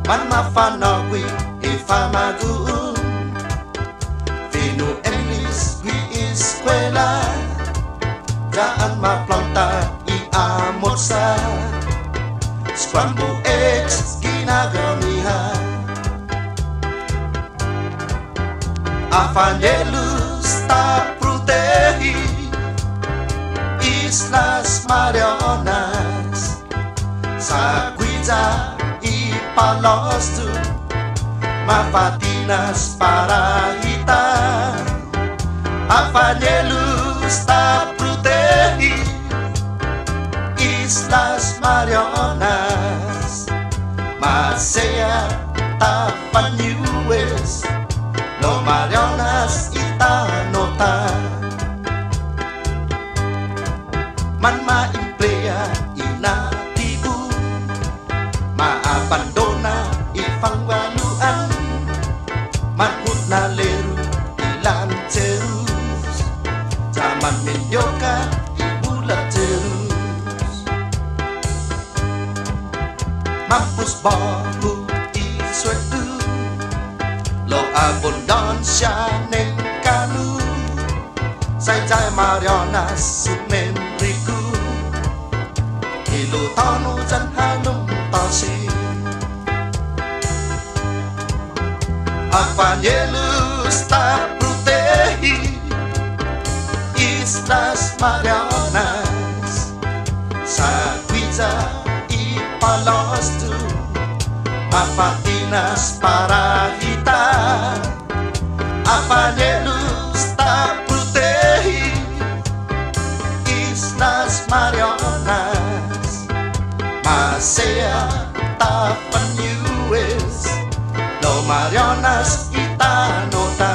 man mafanagui ifamaguun Vino English gui eskwela Daan maplanta iamorsa Scramble eggs ginagamihan Afanelus tak protehi Islas Marianas Saguiza y Palos tu Mafatinas Parahita Afanelus ta protehi Islas Marianas Masaya ta panyues Lo Marianas itanota Man maimplea inatibu Maabandona ipangwaluan Manhut na leru ilang terus Zaman menyoka ibulat terus Mampus bahu iswetu Lo abundancia neng kanu Sai Marianas sumemriku Ilu tanu jan hanum tasi Afanelus tak protehi Islas Marianas Saguiza y Palos tu Mafatinas Parahita Afanelus tak protehi Islas Marianas Masaya ta panyues Lo Marianas itanota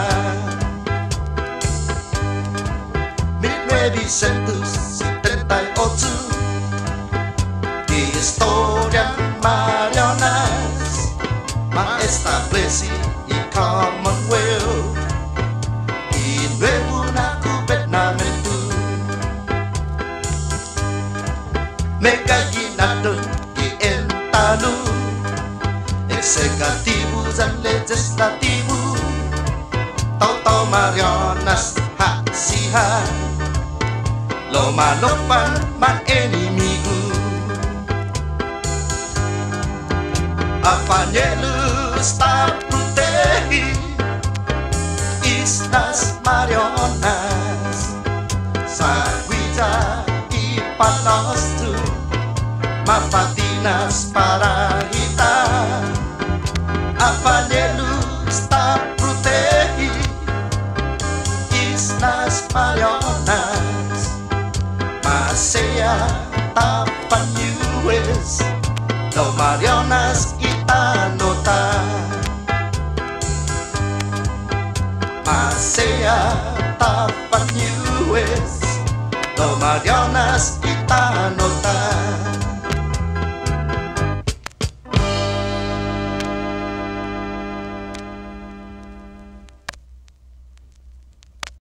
1978 Historia Marianas Ma-estableci y Commonwealth Y nuevo na gubernamento Megaginado y entalo Executivo dan legislativo Tau-tau Marianas haksihan Lo malopan man enemigo Afanelus tak protehi Islas Marianas Saguiza y Palos tu Mafatinas Parahita Afanelus tak protehi Islas Marianas Masaya ta panyues Lo Marianas itanota Masaya ta panyues Lo Marianas itanota